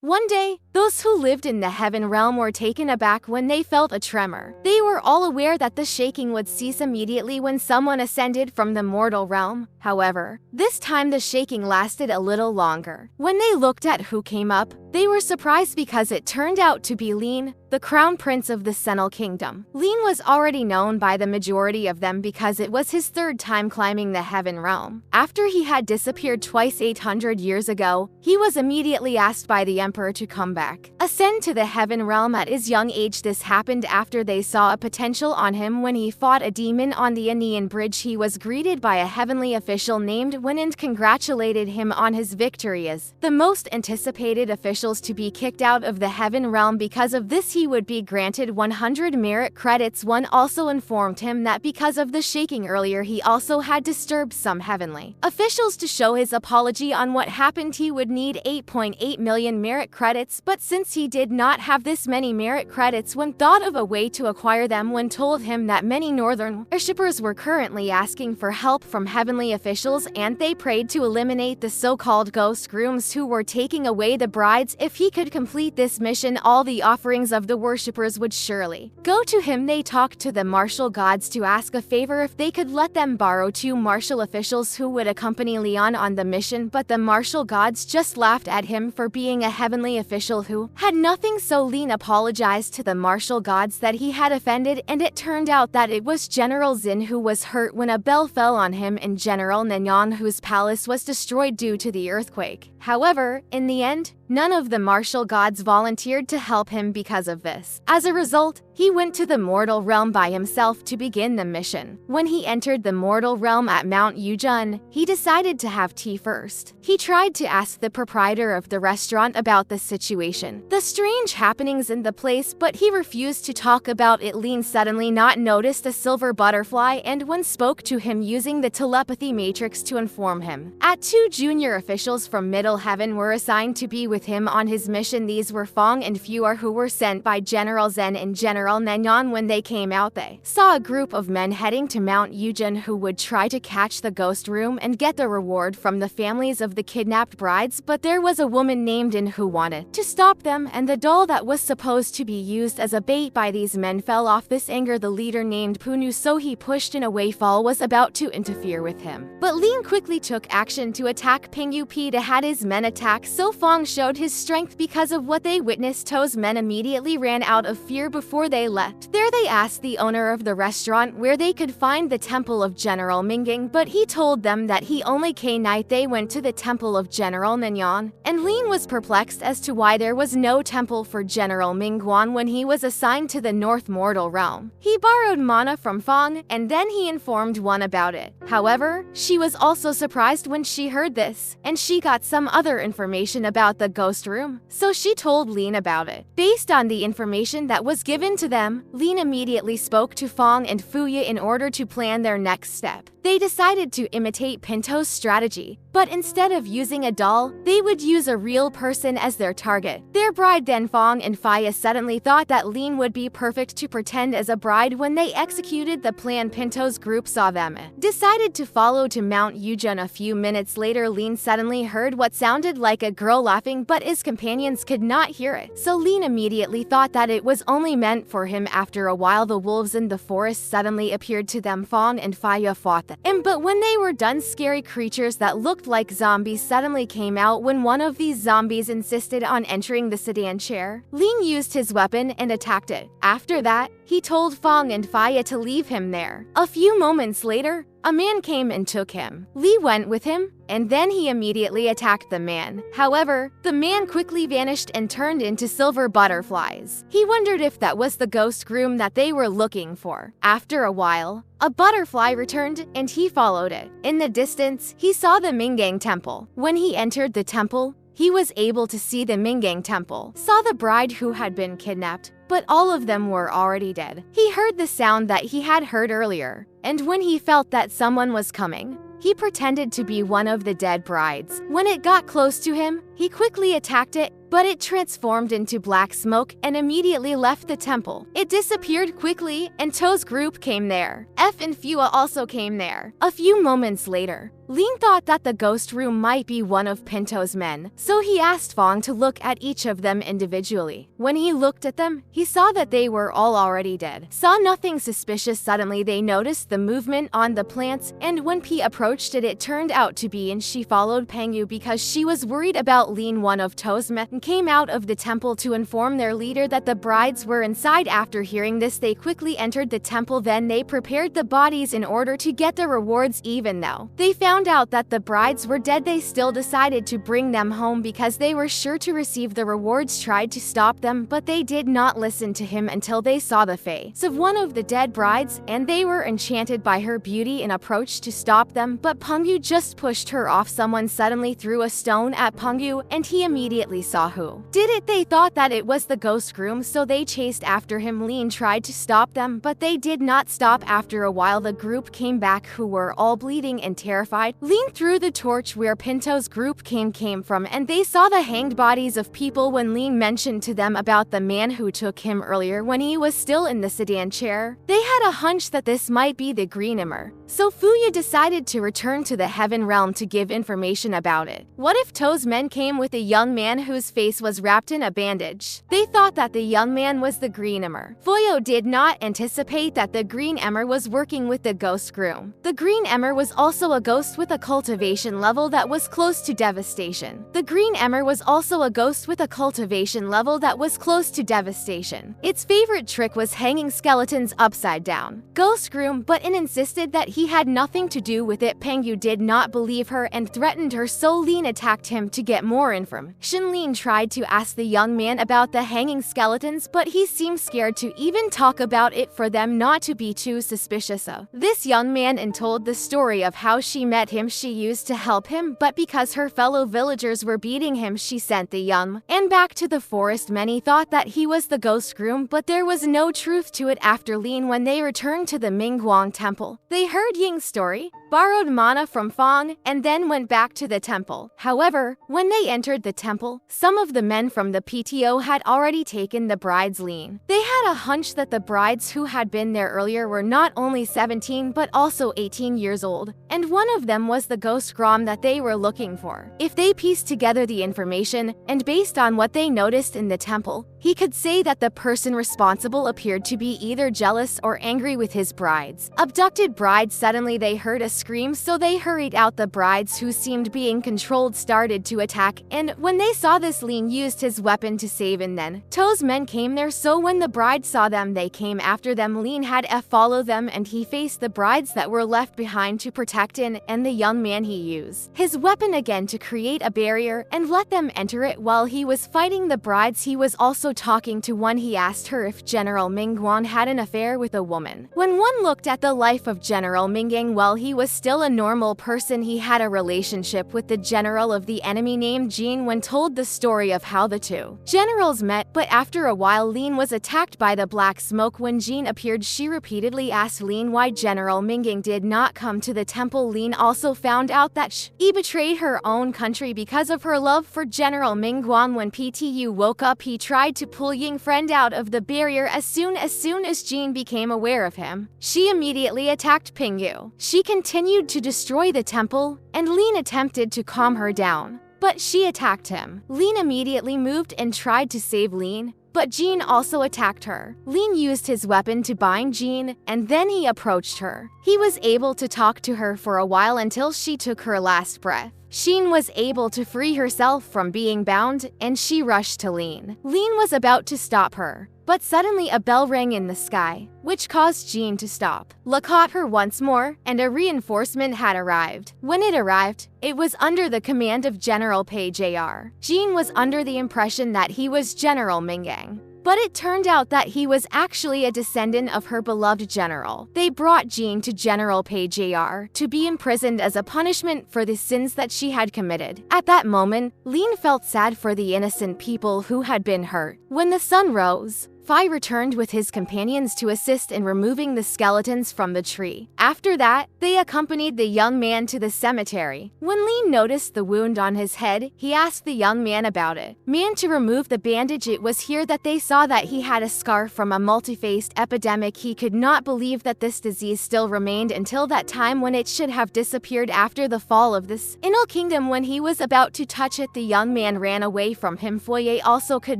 One day, those who lived in the heaven realm were taken aback when they felt a tremor. They were all aware that the shaking would cease immediately when someone ascended from the mortal realm. However, this time the shaking lasted a little longer. When they looked at who came up, they were surprised because it turned out to be Lin, the crown prince of the Senil kingdom. Lin was already known by the majority of them because it was his third time climbing the heaven realm. After he had disappeared twice 800 years ago, he was immediately asked by the emperor to come back. Ascend to the heaven realm at his young age. This happened after they saw a potential on him when he fought a demon on the Aenean bridge. He was greeted by a heavenly official named Wen and congratulated him on his victory as the most anticipated officials to be kicked out of the heaven realm. Because of this, he would be granted 100 merit credits. One also informed him that because of the shaking earlier, he also had disturbed some heavenly officials. To show his apology on what happened, he would need 8.8 million merit credits, but since he did not have this many merit credits, Wen thought of a way to acquire them. Wen told him that many northern worshippers were currently asking for help from heavenly officials, and they prayed to eliminate the so-called ghost grooms who were taking away the brides. If he could complete this mission, all the offerings of the worshippers would surely go to him. They talked to the martial gods to ask a favor if they could let them borrow 2 martial officials who would accompany Leon on the mission, but the martial gods just laughed at him for being a heavenly official who had nothing. So Leon apologized to the martial gods that he had offended, and it turned out that it was General Xin who was hurt when a bell fell on him and General Nanyang, whose palace was destroyed due to the earthquake. However, in the end, none of the martial gods volunteered to help him because of this. As a result, he went to the mortal realm by himself to begin the mission. When he entered the mortal realm at Mount Yujun, he decided to have tea first. He tried to ask the proprietor of the restaurant about the situation, the strange happenings in the place, but he refused to talk about it. Lin suddenly not noticed a silver butterfly, and Wen spoke to him using the telepathy matrix to inform him. 2 junior officials from Middle Heaven were assigned to be with him on his mission. These were Fong and Fua, who were sent by General Zen and General Nanyang. When they came out, they saw a group of men heading to Mount Yujun who would try to catch the ghost room and get the reward from the families of the kidnapped brides, but there was a woman named In who wanted to stop them, and the doll that was supposed to be used as a bait by these men fell off. This angered the leader named Punu, so he pushed in away. Fall was about to interfere with him, but Lin quickly took action to attack Ping Yu P to had his men attack, so Fong showed his strength. Because of what they witnessed, To's men immediately ran out of fear. Before they left, there they asked the owner of the restaurant where they could find the temple of General Minging, but he told them that he only came night. They went to the temple of General Nanyang, and Lin was perplexed as to why there was no temple for General Mingguan when he was assigned to the North Mortal Realm. He borrowed mana from Fong, and then he informed Wen about it. However, she was also surprised when she heard this, and she got some other information about the ghost room, so she told Lin about it. Based on the information that was given to them, Lin immediately spoke to Fong and Fuya in order to plan their next step. They decided to imitate Pinto's strategy, but instead of using a doll, they would use a real person as their target. Their bride then Fong and Faya suddenly thought that Lin would be perfect to pretend as a bride. When they executed the plan, Pinto's group saw them and decided to follow to Mount Yujun. A few minutes later, Lin suddenly heard what sounded like a girl laughing, but his companions could not hear it, so Lin immediately thought that it was only meant for him. After a while, the wolves in the forest suddenly appeared to them. Fong and Faya fought them, but when they were done, scary creatures that looked like zombies suddenly came out. When one of these zombies insisted on entering the sedan chair, Lin used his weapon and attacked it. After that, he told Fong and Faya to leave him there. A few moments later, a man came and took him. Li went with him, and then he immediately attacked the man. However, the man quickly vanished and turned into silver butterflies. He wondered if that was the ghost groom that they were looking for. After a while, a butterfly returned, and he followed it. In the distance, he saw the Minggang temple. When he entered the temple, he was able to see the Minggang temple, saw the bride who had been kidnapped, but all of them were already dead. He heard the sound that he had heard earlier, and when he felt that someone was coming, he pretended to be one of the dead brides. When it got close to him, he quickly attacked it, but it transformed into black smoke and immediately left the temple. It disappeared quickly, and To's group came there. F and Fua also came there. A few moments later, Lin thought that the ghost room might be one of Pinto's men, so he asked Fong to look at each of them individually. When he looked at them, he saw that they were all already dead. Saw nothing suspicious. Suddenly they noticed the movement on the plants, and when P approached it turned out to be and she followed Pengyu because she was worried about Lin. One of To's men came out of the temple to inform their leader that the brides were inside. After hearing this, they quickly entered the temple. Then they prepared the bodies in order to get the rewards. Even though they found out that the brides were dead, they still decided to bring them home because they were sure to receive the rewards. Tried to stop them, but they did not listen to him until they saw the face of one of the dead brides, and they were enchanted by her beauty and approached to stop them, but Pengyu just pushed her off. Someone suddenly threw a stone at Pengyu, and he immediately saw who did it. They thought that it was the ghost groom, so they chased after him. Lin tried to stop them, but they did not stop. After a while, the group came back, who were all bleeding and terrified. Lin threw the torch where Pinto's group came from, and they saw the hanged bodies of people. When Lin mentioned to them about the man who took him earlier when he was still in the sedan chair, they had a hunch that this might be the Green Emmer. So Fuya decided to return to the Heaven Realm to give information about it. What if To's men came with a young man whose face was wrapped in a bandage? They thought that the young man was the Green Emmer. Fuyo did not anticipate that the Green Emmer was working with the ghost groom. The Green Emmer was also a ghost with a cultivation level that was close to devastation. The Green Emmer was also a ghost with a cultivation level that was close to devastation. Its favorite trick was hanging skeletons upside down. Ghost groom but insisted that he had nothing to do with it. Pengyu did not believe her and threatened her, so Lin attacked him to get more information. Lin tried to ask the young man about the hanging skeletons, but he seemed scared to even talk about it for them not to be too suspicious of this young man, and told the story of how she met him. She used to help him, but because her fellow villagers were beating him, she sent the young man back to the forest. Many thought that he was the ghost groom, but there was no truth to it. After Lin, when they returned to the Mingguang temple, they heard Ying's story, borrowed mana from Fong, and then went back to the temple. However, when they entered the temple, some of the men from the PTO had already taken the bride's Lin. They had a hunch that the brides who had been there earlier were not only 17 but also 18 years old, and one of them was the ghost Grom that they were looking for. If they pieced together the information, and based on what they noticed in the temple, he could say that the person responsible appeared to be either jealous or angry with his brides. Abducted brides. Suddenly they heard a scream, so they hurried out. The brides who seemed being controlled started to attack, and when they saw this, Lin used his weapon to save, and then To's men came there, so when the brides saw them, they came after them. Lin had to follow them, and he faced the brides that were left behind to protect in, and the young man, he used his weapon again to create a barrier and let them enter it. While he was fighting the brides, he was also talking to one. He asked her if General Mingguang had an affair with a woman. When one looked at the life of General Mingguang, while he was still a normal person, he had a relationship with the general of the enemy named Jean. When told the story of how the two generals met, but after a while Lin was attacked by the black smoke. When Jean appeared, she repeatedly asked Lin why General Mingguang did not come to the temple. Lin also found out that she betrayed her own country because of her love for General Mingguang. When PTU woke up, he tried to pull Ying friend out of the barrier. As soon as Jean became aware of him, she immediately attacked Pingyu. She continued to destroy the temple, and Lin attempted to calm her down, but she attacked him. Lin immediately moved and tried to save Lin, but Jean also attacked her. Lin used his weapon to bind Jean, and then he approached her. He was able to talk to her for a while until she took her last breath. Jean was able to free herself from being bound, and she rushed to Lin. Lin was about to stop her, but suddenly a bell rang in the sky, which caused Jean to stop. Look caught her once more, and a reinforcement had arrived. When it arrived, it was under the command of General Pei Jr. Jean was under the impression that he was General Mingguang, but it turned out that he was actually a descendant of her beloved general. They brought Jean to General Pei Jr. to be imprisoned as a punishment for the sins that she had committed. At that moment, Lin felt sad for the innocent people who had been hurt. When the sun rose, Phi returned with his companions to assist in removing the skeletons from the tree. After that, they accompanied the young man to the cemetery. When Lin noticed the wound on his head, he asked the young man about it. To remove the bandage, it was here that they saw that he had a scar from a multi-faced epidemic. He could not believe that this disease still remained until that time when it should have disappeared after the fall of this Inal Kingdom. When he was about to touch it, the young man ran away from him. Foye also could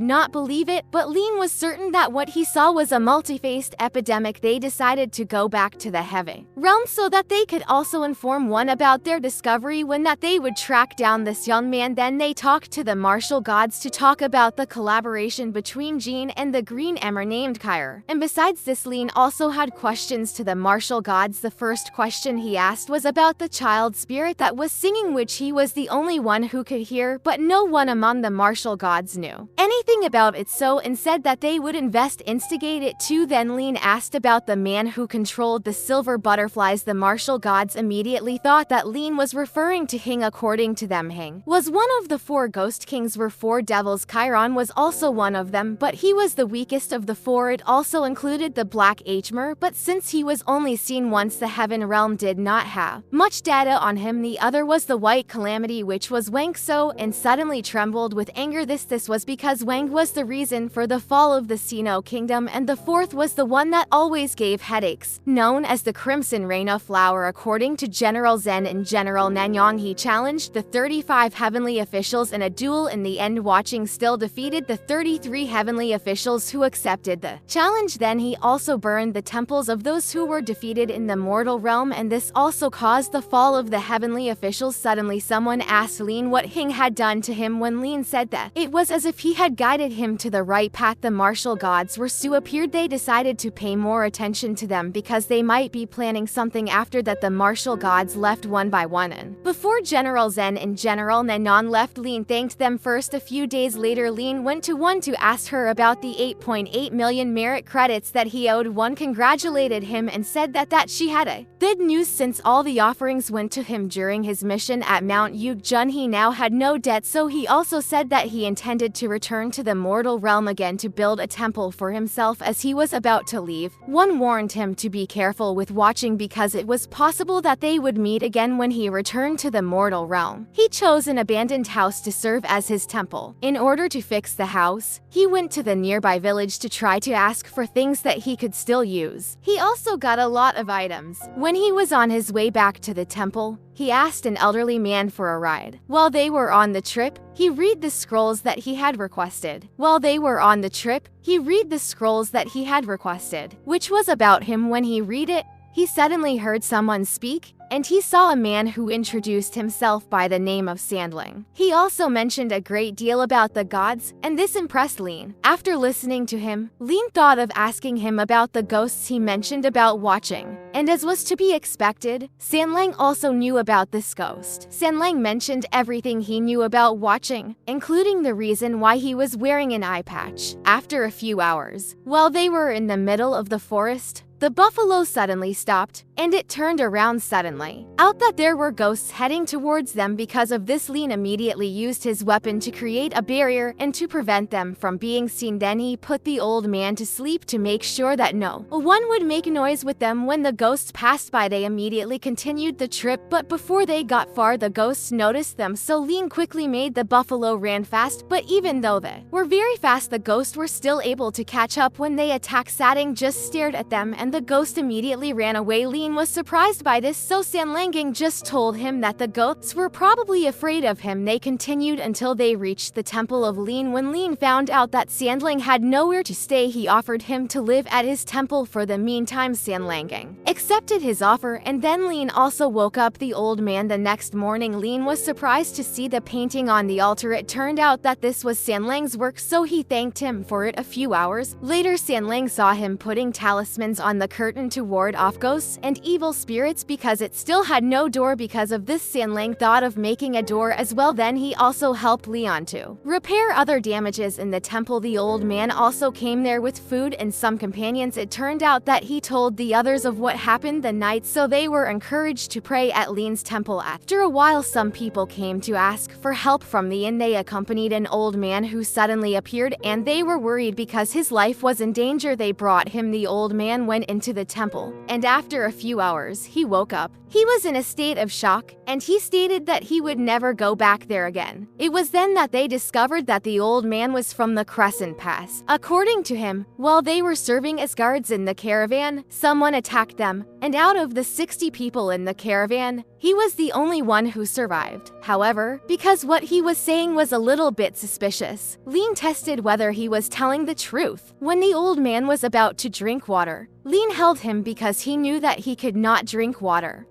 not believe it, but Lin was certain that what he saw was a multi-faced epidemic. They decided to go back to the Heaven realm so that they could also inform one about their discovery when that they would track down this young man. Then they talked to the martial gods to talk about the collaboration between Jean and the green emir named Kyre. And besides this, Lin also had questions to the martial gods. The first question he asked was about the child spirit that was singing, which he was the only one who could hear, but no one among the martial gods knew anything about it, so and said that they would investigate it too. Then Lin asked about the man who controlled the silver butterflies. The martial gods immediately thought that Lin was referring to Hing. According to them, Hing was one of the 4 ghost kings, were 4 devils. Chiron was also one of them, but he was the weakest of the 4. It also included the Black Hmer, but since he was only seen once, the Heaven realm did not have much data on him. The other was the White Calamity, which was Wang So, and suddenly trembled with anger. This was because Wang was the reason for the fall of the Sino Kingdom. And the 4th was the one that always gave headaches, known as the Crimson Reina Flower. According to General Zhen and General Nanyang, he challenged the 35 heavenly officials in a duel. In the end, watching still defeated the 33 heavenly officials who accepted the challenge. Then he also burned the temples of those who were defeated in the mortal realm, and this also caused the fall of the heavenly officials. Suddenly someone asked Lin what Hing had done to him. When Lin said that it was as if he had guided him to the right path, the martial gods were so appeared. They decided to pay more attention to them because they might be planning something. After that, the martial gods left one by one, and before General Zhen and General Nanan left, Lin thanked them first. A few days later, Lin went to one to ask her about the 8.8 million merit credits that he owed. One congratulated him and said that she had a good news since all the offerings went to him during his mission at Mount Yugjun. He now had no debt, so he also said that he intended to return to the mortal realm again to build a temple for himself. As he was about to leave, one warned him to be careful with watching because it was possible that they would meet again when he returned to the mortal realm. He chose an abandoned house to serve as his temple. In order to fix the house, he went to the nearby village to try to ask for things that he could still use. He also got a lot of items. When he was on his way back to the temple, he asked an elderly man for a ride. While they were on the trip, he read the scrolls that he had requested. Which was about him. When he read it, he suddenly heard someone speak, and he saw a man who introduced himself by the name of Sandling. He also mentioned a great deal about the gods, and this impressed Lin. After listening to him, Lin thought of asking him about the ghosts he mentioned about watching. And as was to be expected, Sandlang also knew about this ghost. Sandlang mentioned everything he knew about watching, including the reason why he was wearing an eye patch. After a few hours, while they were in the middle of the forest, the buffalo suddenly stopped, and it turned around suddenly. Out that there were ghosts heading towards them. Because of this, Lin immediately used his weapon to create a barrier and to prevent them from being seen. Then he put the old man to sleep to make sure that no one would make noise with them. When the ghosts passed by, they immediately continued the trip, but before they got far, the ghosts noticed them, so Lin quickly made the buffalo ran fast. But even though they were very fast, the ghosts were still able to catch up. When they attacked, Satang just stared at them, and the ghost immediately ran away. Lin was surprised by this, so Sanlangang just told him that the ghosts were probably afraid of him. They continued until they reached the temple of Lin. When Lin found out that Sandlang had nowhere to stay, he offered him to live at his temple. For the meantime, Sanlangang accepted his offer, and then Lin also woke up the old man. The next morning, Lin was surprised to see the painting on the altar. It turned out that this was Sanlang's work, so he thanked him for it. A few hours later, Sanlang saw him putting talismans on on the curtain to ward off ghosts and evil spirits because it still had no door. Because of this, Sanlang thought of making a door as well. Then he also helped Leon to repair other damages in the temple. The old man also came there with food and some companions. It turned out that he told the others of what happened the night, so they were encouraged to pray at Lean's temple. After a while, some people came to ask for help from the inn. They accompanied an old man who suddenly appeared, and they were worried because his life was in danger. They brought him. The old man went into the temple, and after a few hours, he woke up. He was in a state of shock, and he stated that he would never go back there again. It was then that they discovered that the old man was from the Crescent Pass. According to him, while they were serving as guards in the caravan, someone attacked them, and out of the 60 people in the caravan, he was the only one who survived. However, because what he was saying was a little bit suspicious, Lean tested whether he was telling the truth. When the old man was about to drink water, Lean held him because he knew that he could not drink water.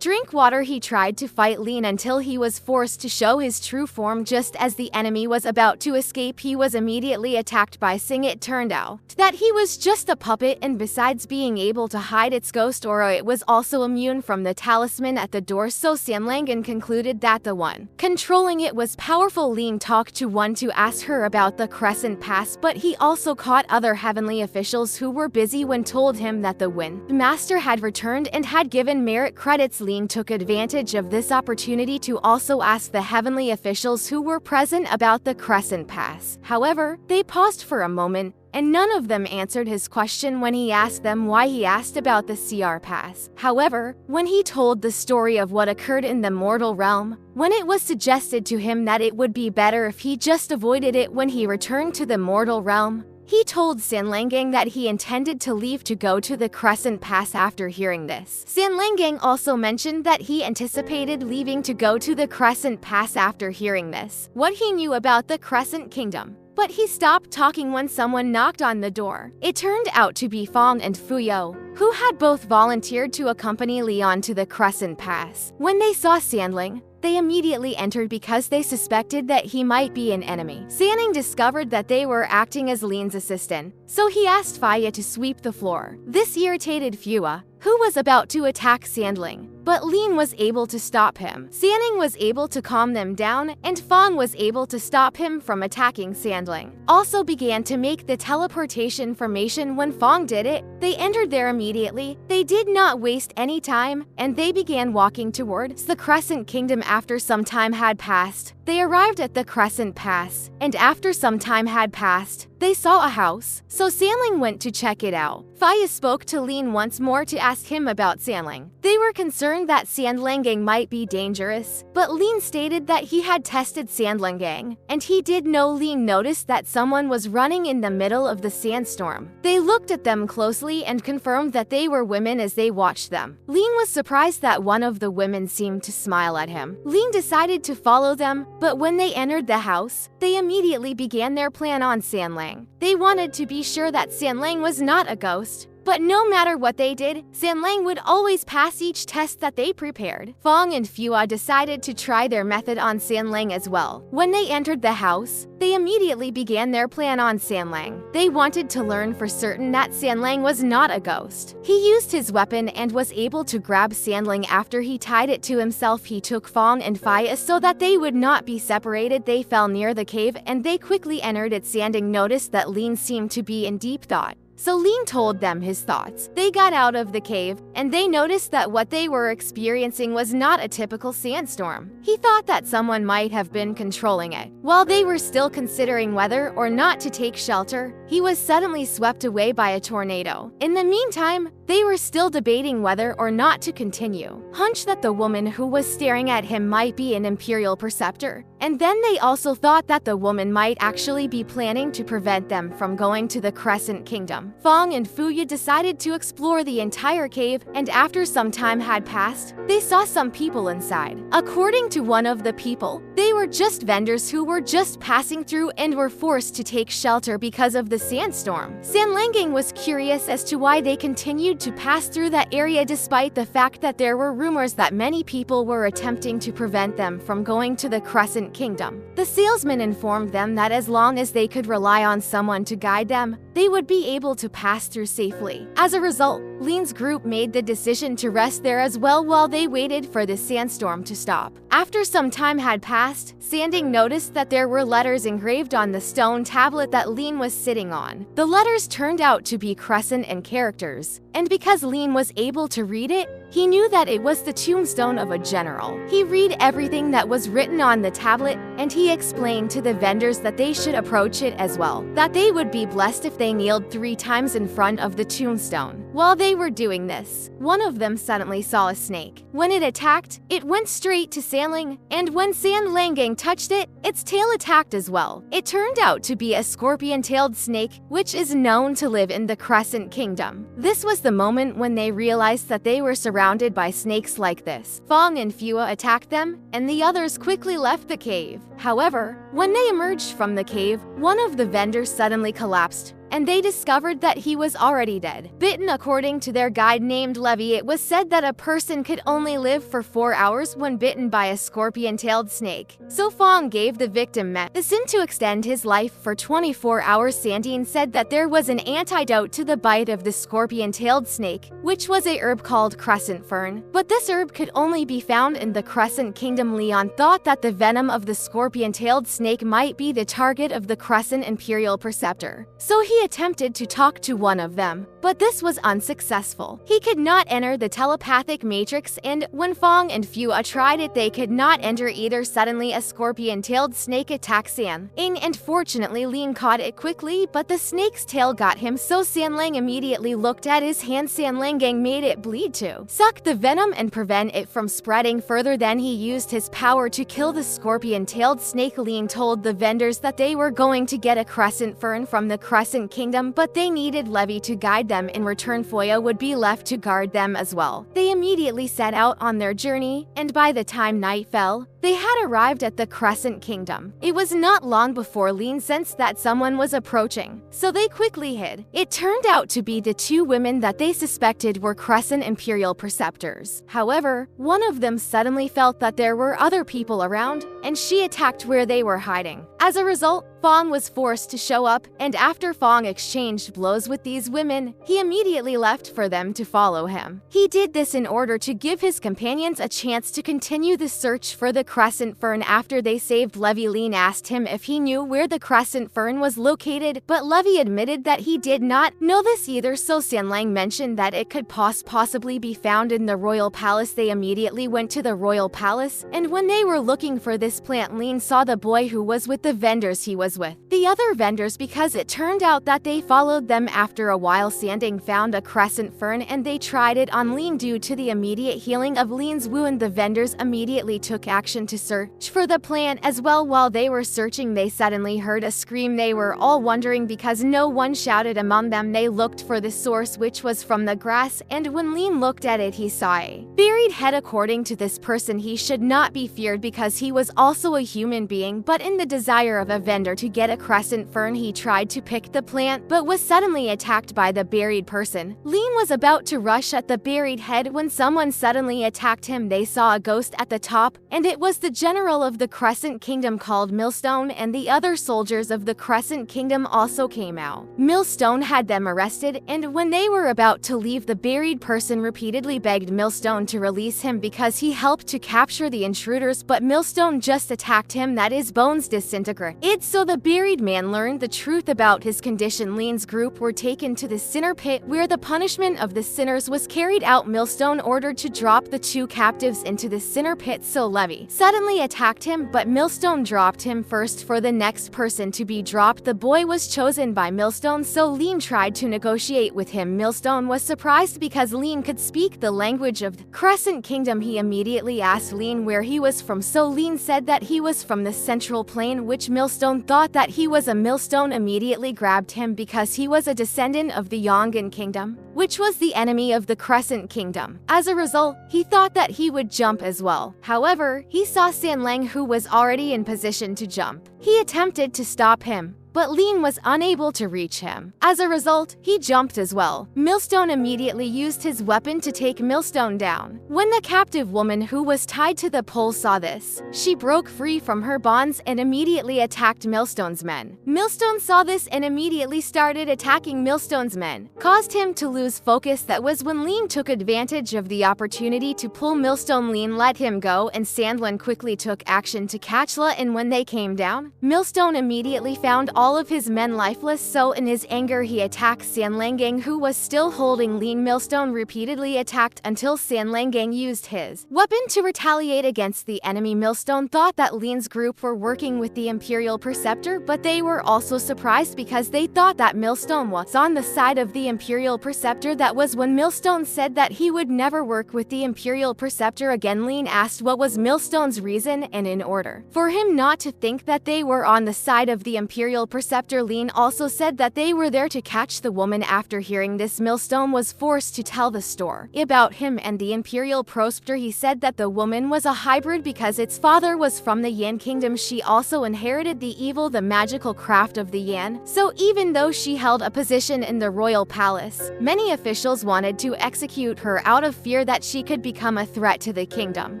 He tried to fight Lean until he was forced to show his true form. Just as the enemy was about to escape, he was immediately attacked by Sing. It turned out that he was just a puppet, and besides being able to hide its ghost aura, it was also immune from the talisman at the door. So Sanlangan concluded that the one controlling it was powerful. Lean talked to one to ask her about the Crescent Pass, but he also caught other heavenly officials who were busy. When told him that the Wind Master had returned and had given merit credits, Lean took advantage of this opportunity to also ask the heavenly officials who were present about the Crescent Pass. However, they paused for a moment, and none of them answered his question when he asked them why he asked about the CR Pass. However, when he told the story of what occurred in the mortal realm, when it was suggested to him that it would be better if he just avoided it when he returned to the mortal realm, he told Sanlangang that he intended to leave to go to the Crescent Pass. After hearing this, Sanlangang also mentioned that he anticipated leaving to go to the Crescent Pass. After hearing this, what he knew about the Crescent Kingdom. But he stopped talking when someone knocked on the door. It turned out to be Fong and Fuyo, who had both volunteered to accompany Leon to the Crescent Pass. When they saw Sanling, they immediately entered because they suspected that he might be an enemy. Sanning discovered that they were acting as Lean's assistant, so he asked Faya to sweep the floor. This irritated Fua, who was about to attack Sandling, but Lean was able to stop him. Sanning was able to calm them down, and Fong was able to stop him from attacking Sandling. Also began to make the teleportation formation. When Fong did it, they entered there immediately. They did not waste any time, and they began walking towards the Crescent Kingdom. After some time had passed, they arrived at the Crescent Pass, and after some time had passed, they saw a house, so Sanling went to check it out. Faya spoke to Lean once more to ask him about Sanling. They were concerned that Sandlangang might be dangerous, but Lean stated that he had tested Sandlangang, and he did know. Lean noticed that someone was running in the middle of the sandstorm. They looked at them closely and confirmed that they were women as they watched them. Lean was surprised that one of the women seemed to smile at him. Lean decided to follow them, but when they entered the house, they immediately began their plan on Sanlang. They wanted to be sure that Sanlang was not a ghost, but no matter what they did, Sanlang would always pass each test that they prepared. Fong and Fua decided to try their method on Sanlang as well. When they entered the house, they immediately began their plan on Sanlang. They wanted to learn for certain that Sanlang was not a ghost. He used his weapon and was able to grab Sanlang. After he tied it to himself, he took Fong and Faya so that they would not be separated. They fell near the cave and they quickly entered it. Sanding noticed that Lean seemed to be in deep thought, so Lean told them his thoughts. They got out of the cave, and they noticed that what they were experiencing was not a typical sandstorm. He thought that someone might have been controlling it. While they were still considering whether or not to take shelter, he was suddenly swept away by a tornado. In the meantime, they were still debating whether or not to continue. Hunch that the woman who was staring at him might be an Imperial Preceptor. And then they also thought that the woman might actually be planning to prevent them from going to the Crescent Kingdom. Fong and Fuya decided to explore the entire cave, and after some time had passed, they saw some people inside. According to one of the people, they were just vendors who were just passing through and were forced to take shelter because of the sandstorm. Sanlangang was curious as to why they continued to pass through that area despite the fact that there were rumors that many people were attempting to prevent them from going to the Crescent Kingdom. The salesman informed them that as long as they could rely on someone to guide them, they would be able to pass through safely. As a result, Lean's group made the decision to rest there as well while they waited for the sandstorm to stop. After some time had passed, Sanding noticed that there were letters engraved on the stone tablet that Lean was sitting on. The letters turned out to be crescent and characters, and because Lean was able to read it, he knew that it was the tombstone of a general. He read everything that was written on the tablet, and he explained to the vendors that they should approach it as well, that they would be blessed if they kneeled 3 times in front of the tombstone. While they were doing this, one of them suddenly saw a snake. When it attacked, it went straight to Sandling, and when Sandlangang touched it, its tail attacked as well. It turned out to be a scorpion-tailed snake, which is known to live in the Crescent Kingdom. This was the moment when they realized that they were surrounded by snakes like this. Fong and Fua attacked them, and the others quickly left the cave. However, when they emerged from the cave, one of the vendors suddenly collapsed, and they discovered that he was already dead. Bitten according to their guide named Levy, it was said that a person could only live for 4 hours when bitten by a scorpion-tailed snake. So Fong gave the victim medicine to extend his life for 24 hours. Sandine said that there was an antidote to the bite of the scorpion-tailed snake, which was a herb called crescent fern. But this herb could only be found in the Crescent Kingdom. Leon thought that the venom of the scorpion-tailed snake might be the target of the Crescent Imperial Preceptor. So he attempted to talk to one of them, but this was unsuccessful. He could not enter the telepathic matrix, and when Fong and Fua tried it, they could not enter either. Suddenly, a scorpion-tailed snake attacked Sandlang, and fortunately Lean caught it quickly, but the snake's tail got him, so Sandlang immediately looked at his hand. Sandlangang made it bleed to suck the venom and prevent it from spreading further. Then he used his power to kill the scorpion-tailed snake. Lean told the vendors that they were going to get a crescent fern from the Crescent Kingdom, but they needed Levy to guide them. In return, Foya would be left to guard them as well. They immediately set out on their journey, and by the time night fell, they had arrived at the Crescent Kingdom. It was not long before Lean sensed that someone was approaching, so they quickly hid. It turned out to be the 2 women that they suspected were Crescent Imperial Preceptors. However, one of them suddenly felt that there were other people around, and she attacked where they were hiding. As a result, Fong was forced to show up, and after Fong exchanged blows with these women, he immediately left for them to follow him. He did this in order to give his companions a chance to continue the search for the Crescent Fern. After they saved Levy, Lean asked him if he knew where the Crescent Fern was located, but Levy admitted that he did not know this either, so Sandlang mentioned that it could possibly be found in the Royal Palace. They immediately went to the Royal Palace, and when they were looking for this plant, Lean saw the boy who was with the vendors he was with. The other vendors, because it turned out that they followed them. After a while, Sanding found a crescent fern and they tried it on Lean. Due to the immediate healing of Lean's wound, the vendors immediately took action to search for the plant as well. While they were searching, they suddenly heard a scream. They were all wondering because no one shouted among them. They looked for the source, which was from the grass, and when Lean looked at it, he saw a buried head. According to this person, he should not be feared because he was also a human being, but in the desire of a vendor to get a crescent fern, he tried to pick the plant but was suddenly attacked by the buried person. Lean was about to rush at the buried head when someone suddenly attacked him. They saw a ghost at the top, and it was the general of the Crescent Kingdom called Millstone, and the other soldiers of the Crescent Kingdom also came out. Millstone had them arrested, and when they were about to leave, the buried person repeatedly begged Millstone to release him because he helped to capture the intruders, but Millstone just attacked him that his bones disintegrated. So the buried man learned the truth about his condition. Lean's group were taken to the sinner pit where the punishment of the sinners was carried out. Millstone ordered to drop the 2 captives into the sinner pit, so Levy suddenly attacked him, but Millstone dropped him first. For the next person to be dropped, the boy was chosen by Millstone, so Lean tried to negotiate with him. Millstone was surprised because Lean could speak the language of the Crescent Kingdom. He immediately asked Lean where he was from, so Lean said that he was from the Central Plain, which Millstone thought that he was a Millstone immediately grabbed him because he was a descendant of the Yongan Kingdom, which was the enemy of the Crescent Kingdom. As a result, he thought that he would jump as well. However, he saw Sandlang, who was already in position to jump. He attempted to stop him, but Lin was unable to reach him. As a result, he jumped as well. Millstone immediately used his weapon to take Millstone down. When the captive woman who was tied to the pole saw this, she broke free from her bonds and immediately attacked Millstone's men. Millstone saw this and immediately started attacking Millstone's men, caused him to lose focus. That was when Lin took advantage of the opportunity to pull Millstone. Lin let him go and Sandlin quickly took action to catch La, and when they came down, Millstone immediately found all of his men lifeless, so in his anger he attacked Sanlangang, who was still holding Lin. Millstone repeatedly attacked until Sanlangang used his weapon to retaliate against the enemy. Millstone thought that Lin's group were working with the Imperial Preceptor, but they were also surprised because they thought that Millstone was on the side of the Imperial Preceptor. That was when Millstone said that he would never work with the Imperial Preceptor again. Lin asked what was Millstone's reason, and in order for him not to think that they were on the side of the Imperial Preceptor, Lin also said that they were there to catch the woman. After hearing this, Millstone was forced to tell the story about him and the Imperial Preceptor. He said that the woman was a hybrid because its father was from the Yan Kingdom. She also inherited the magical craft of the Yan, so even though she held a position in the royal palace, many officials wanted to execute her out of fear that she could become a threat to the kingdom.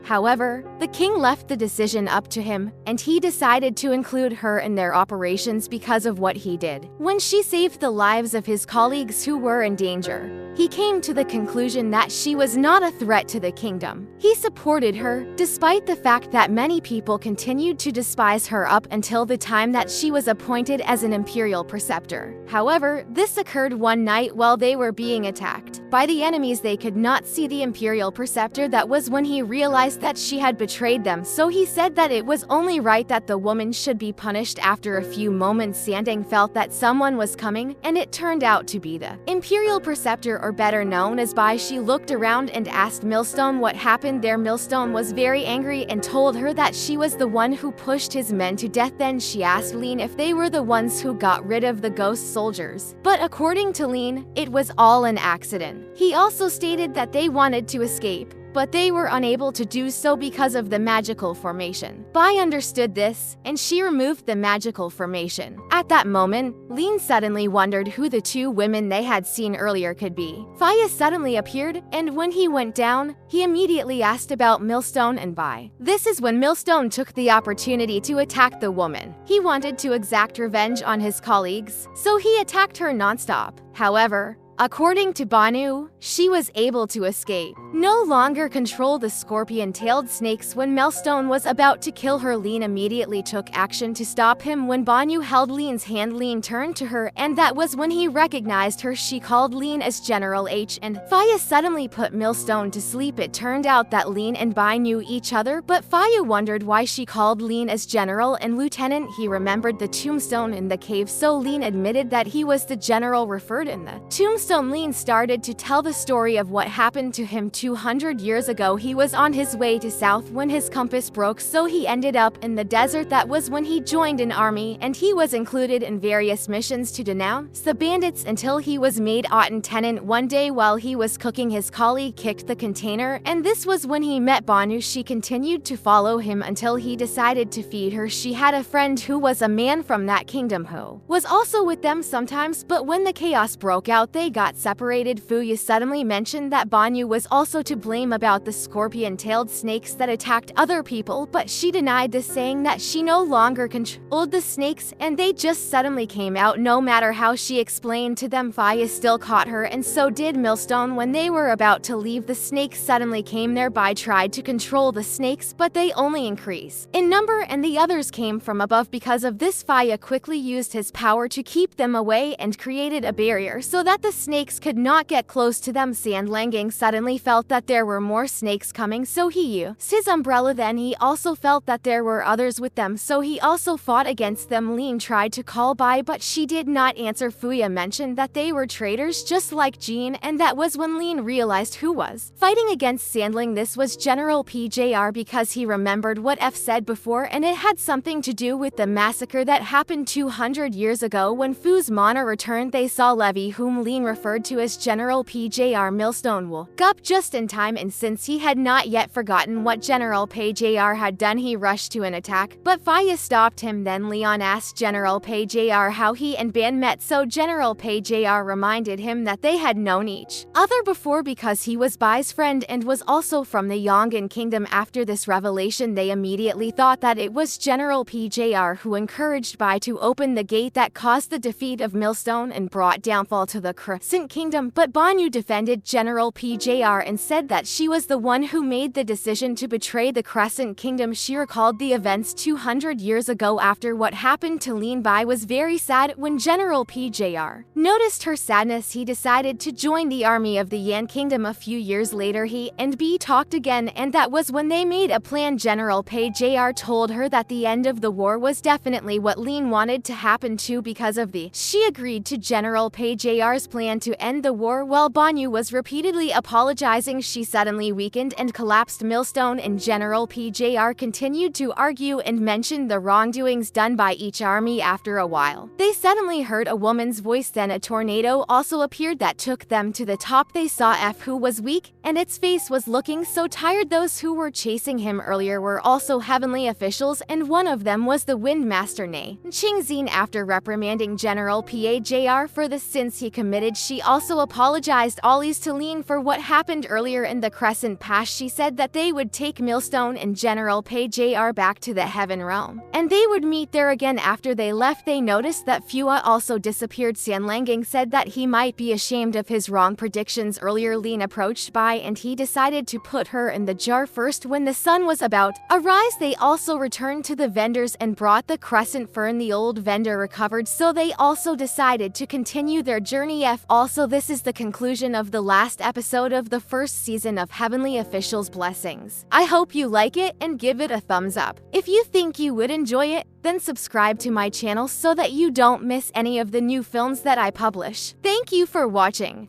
However, the king left the decision up to him, and he decided to include her in their operations because of what he did. When she saved the lives of his colleagues who were in danger, he came to the conclusion that she was not a threat to the kingdom. He supported her, despite the fact that many people continued to despise her up until the time that she was appointed as an Imperial Preceptor. However, this occurred one night while they were being attacked by the enemies. They could not see the Imperial Preceptor. That was when he realized that she had betrayed them, so he said that it was only right that the woman should be punished. After a few moments, Sandang felt that someone was coming, and it turned out to be the Imperial Preceptor, or better known as Bai. She looked around and asked Millstone what happened there. Millstone was very angry and told her that she was the one who pushed his men to death. Then she asked Lin if they were the ones who got rid of the ghost soldiers, but according to Lin, it was all an accident. He also stated that they wanted to escape, but they were unable to do so because of the magical formation. Bai understood this, and she removed the magical formation. At that moment, Lin suddenly wondered who the two women they had seen earlier could be. Faya suddenly appeared, and when he went down, he immediately asked about Millstone and Bai. This is when Millstone took the opportunity to attack the woman. He wanted to exact revenge on his colleagues, so he attacked her nonstop. However, according to Banu, she was able to escape, no longer control the scorpion-tailed snakes. When Millstone was about to kill her, Lin immediately took action to stop him. When Banu held Lin's hand, Lin turned to her, and that was when he recognized her. She called Lin as General H, and Faya suddenly put Millstone to sleep. It turned out that Lin and Bai knew each other, but Faya wondered why she called Lin as General and Lieutenant. He remembered the tombstone in the cave, so Lin admitted that he was the general referred in the tombstone. Lin started to tell the story of what happened to him 200 years ago. He was on his way to south when his compass broke, so he ended up in the desert. That was when he joined an army, and he was included in various missions to denounce the bandits until he was made lieutenant. One day while he was cooking, his colleague kicked the container, and this was when he met Banu. She continued to follow him until he decided to feed her. She had a friend who was a man from that kingdom who was also with them sometimes, but when the chaos broke out, they got separated. Fuya suddenly mentioned that Banu was also to blame about the scorpion-tailed snakes that attacked other people, but she denied this, saying that she no longer controlled the snakes and they just suddenly came out. No matter how she explained to them, Faya still caught her, and so did Millstone. When they were about to leave, the snakes suddenly came there. Bai tried to control the snakes, but they only increased in number and the others came from above. Because of this, Faya quickly used his power to keep them away and created a barrier so that the snakes could not get close to them. Sandlangang suddenly felt that there were more snakes coming, so he used his umbrella. Then he also felt that there were others with them, so he also fought against them. Lin tried to call Bai, but she did not answer. Fuya mentioned that they were traitors just like Jean, and that was when Lin realized who was fighting against Sandling. This was General PJR, because he remembered what F said before, and it had something to do with the massacre that happened 200 years ago. When Fu's Mana returned, they saw Levy, whom Lin referred to as General PJR. Millstone woke up just just in time, and since he had not yet forgotten what General Pei Jr. had done, he rushed to an attack. But Faya stopped him. Then Leon asked General Pei Jr. how he and Ban met, so General Pei Jr. reminded him that they had known each other before because he was Bai's friend and was also from the Yong'an Kingdom. After this revelation, they immediately thought that it was General PJR who encouraged Bai to open the gate that caused the defeat of Millstone and brought downfall to the Crescent Kingdom. But Banyu defended General PJR and said that she was the one who made the decision to betray the Crescent Kingdom. She recalled the events 200 years ago after what happened to Lin. Bai was very sad when General PJR noticed her sadness. He decided to join the army of the Yan Kingdom. A few years later, he and B talked again, and that was when they made a plan. General Pei Jr. told her that the end of the war was definitely what Lin wanted to happen too because of the. She agreed to General Pei Jr.'s plan to end the war. While Banyu was repeatedly apologizing, she suddenly weakened and collapsed. Millstone and General PJR continued to argue and mentioned the wrongdoings done by each army. After a while, they suddenly heard a woman's voice. Then a tornado also appeared that took them to the top. They saw F, who was weak, and its face was looking so tired. Those who were chasing him earlier were also heavenly officials, and one of them was the Windmaster Ne Qingxin. After reprimanding General PAJR for the sins he committed, she also apologized always to Lin for what happened earlier in the Crescent Pass. She said that they would take Millstone and General PAJR back to the Heaven Realm, and they would meet there again. After they left, they noticed that Fua also disappeared. Sanlangang said that he might be ashamed of his wrong predictions earlier. Lin approached Bai and he decided to put her in the jar first. When the sun was about arise, they also returned to the vendors and brought the crescent fern. The old vendor recovered, so they also decided to continue their journey. Also, this is the conclusion of the last episode of the first season of Heavenly Officials Blessings. I hope you like it and give it a thumbs up. If you think you would enjoy it, then subscribe to my channel so that you don't miss any of the new films that I publish. Thank you for watching.